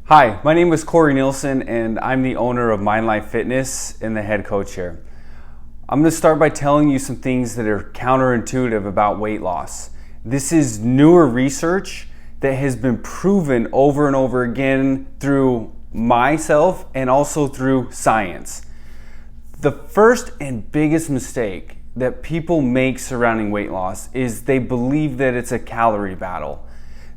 Hi, my name is Corey Nielsen and I'm the owner of Mind Life Fitness and the head coach here. I'm going to start by telling you some things that are counterintuitive about weight loss. This is newer research that has been proven over and over again through myself and also through science. The first and biggest mistake that people make surrounding weight loss is they believe that it's a calorie battle.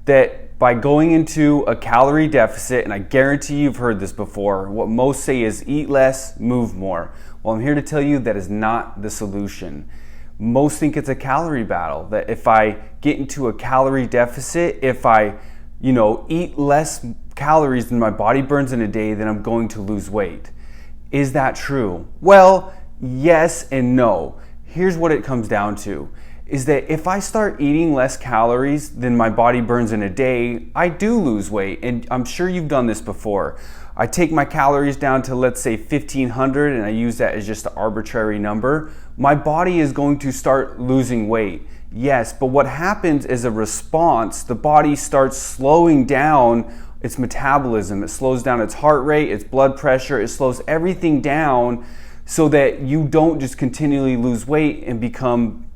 That by going into a calorie deficit, and I guarantee you've heard this before, what most say is eat less, move more. Well, I'm here to tell you that is not the solution. Most think it's a calorie battle, that if I get into a calorie deficit, if I eat less calories than my body burns in a day, then I'm going to lose weight. Is that true? Well, yes and no. Here's what it comes down to. Is that if I start eating less calories than my body burns in a day, I do lose weight. And I'm sure you've done this before. I take my calories down to, let's say, 1,500, and I use that as just an arbitrary number. My body is going to start losing weight. Yes, but what happens is a response. The body starts slowing down its metabolism. It slows down its heart rate, its blood pressure. It slows everything down so that you don't just continually lose weight and become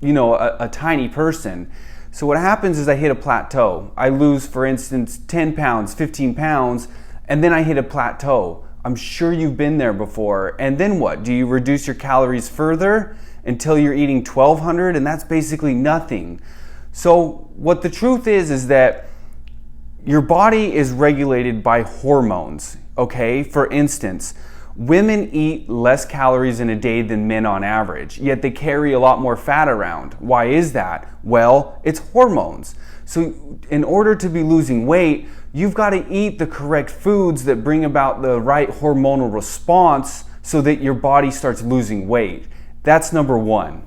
a tiny person. So what happens is I hit a plateau. I lose, for instance, 10 pounds, 15 pounds, and then I hit a plateau. I'm sure you've been there before. And then what? Do you reduce your calories further until you're eating 1,200? And that's basically nothing. So what the truth is that your body is regulated by hormones, okay? For instance, women eat less calories in a day than men on average, yet they carry a lot more fat around. Why is that? Well, it's hormones. So in order to be losing weight, you've got to eat the correct foods that bring about the right hormonal response so that your body starts losing weight. That's number one.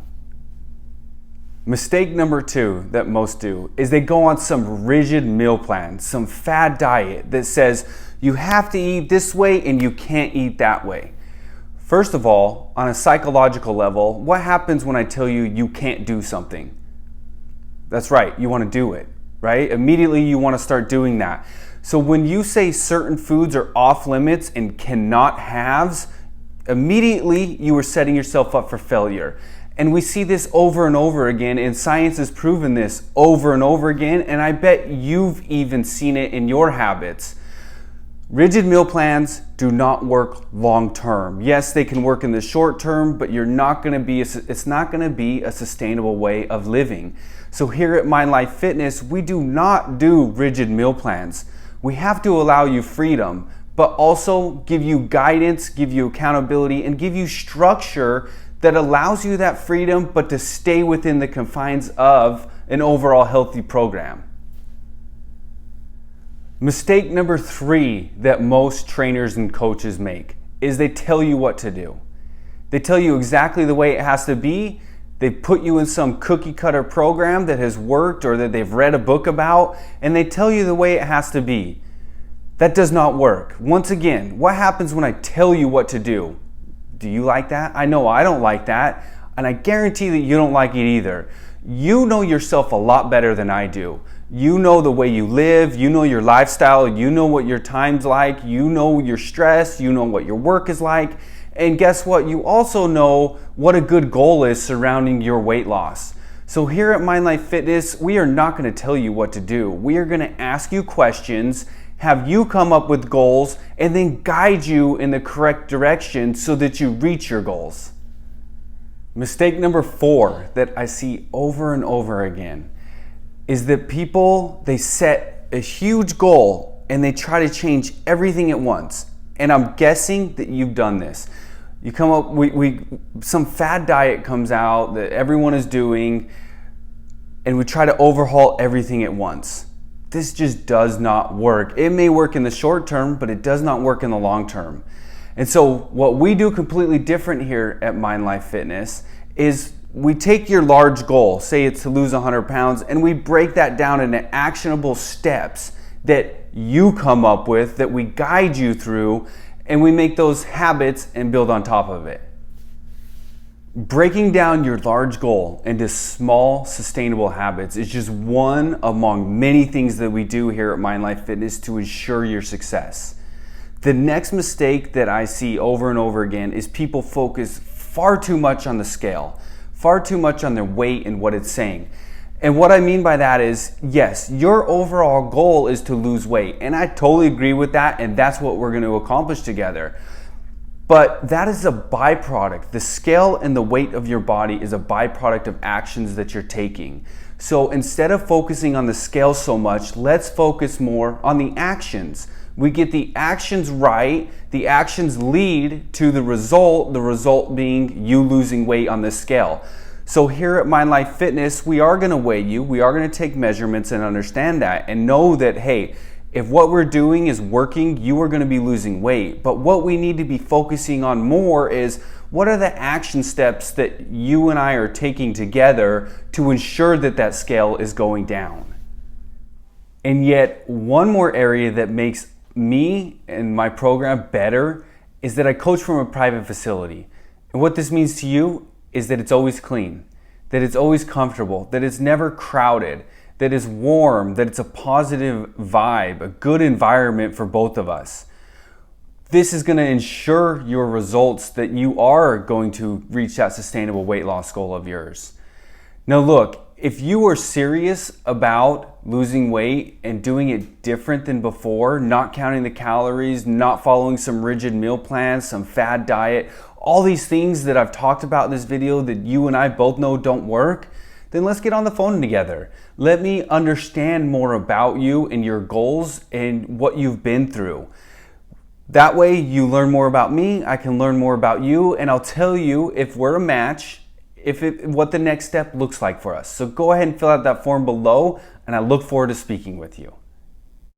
Mistake number two that most do is they go on some rigid meal plan, some fad diet that says you have to eat this way and you can't eat that way. First of all, on a psychological level, what happens when I tell you you can't do something? That's right, you want to do it, right? Immediately you want to start doing that. So when you say certain foods are off limits and cannot haves, immediately you are setting yourself up for failure. And we see this over and over again, and science has proven this over and over again, and I bet you've even seen it in your habits. Rigid meal plans do not work long term. Yes, they can work in the short term, but it's not going to be a sustainable way of living. So here at Mind Life Fitness, we do not do rigid meal plans. We have to allow you freedom, but also give you guidance, give you accountability, and give you structure that allows you that freedom, but to stay within the confines of an overall healthy program. Mistake number three that most trainers and coaches make is they tell you what to do. They tell you exactly the way it has to be. They put you in some cookie cutter program that has worked or that they've read a book about, and they tell you the way it has to be. That does not work. Once again, what happens when I tell you what to do? Do you like that? I know I don't like that, and I guarantee that you don't like it either. You know yourself a lot better than I do. You know the way you live, you know your lifestyle, you know what your time's like, you know your stress, you know what your work is like, and guess what? You also know what a good goal is surrounding your weight loss. So here at Mind Life Fitness, we are not going to tell you what to do. We are going to ask you questions, have you come up with goals, and then guide you in the correct direction so that you reach your goals. Mistake number four that I see over and over again is that people, they set a huge goal and they try to change everything at once. And I'm guessing that you've done this. You come up, some fad diet comes out that everyone is doing, and we try to overhaul everything at once. This just does not work. It may work in the short term, but it does not work in the long term. And so what we do completely different here at Mind Life Fitness is we take your large goal, say it's to lose 100 pounds, and we break that down into actionable steps that you come up with, that we guide you through, and we make those habits and build on top of it. Breaking down your large goal into small, sustainable habits is just one among many things that we do here at Mind Life Fitness to ensure your success. The next mistake that I see over and over again is people focus far too much on the scale, far too much on their weight and what it's saying. And what I mean by that is, yes, your overall goal is to lose weight. And I totally agree with that, and that's what we're going to accomplish together. But that is a byproduct. The scale and the weight of your body is a byproduct of actions that you're taking. So instead of focusing on the scale so much, let's focus more on the actions. We get the actions right, the actions lead to the result being you losing weight on the scale. So here at Mind Life Fitness, we are gonna weigh you, we are gonna take measurements and understand that and know that, hey, if what we're doing is working, you are gonna be losing weight. But what we need to be focusing on more is what are the action steps that you and I are taking together to ensure that that scale is going down. And yet, one more area that makes me and my program better is that I coach from a private facility. And what this means to you is that it's always clean, that it's always comfortable, that it's never crowded, that it's warm, that it's a positive vibe, a good environment for both of us. This is going to ensure your results that you are going to reach that sustainable weight loss goal of yours. Now look, if you are serious about losing weight and doing it different than before, not counting the calories, not following some rigid meal plans, some fad diet, all these things that I've talked about in this video that you and I both know don't work, then let's get on the phone together. Let me understand more about you and your goals and what you've been through. That way you learn more about me, I can learn more about you, and I'll tell you if we're a match, what the next step looks like for us. So go ahead and fill out that form below, and I look forward to speaking with you.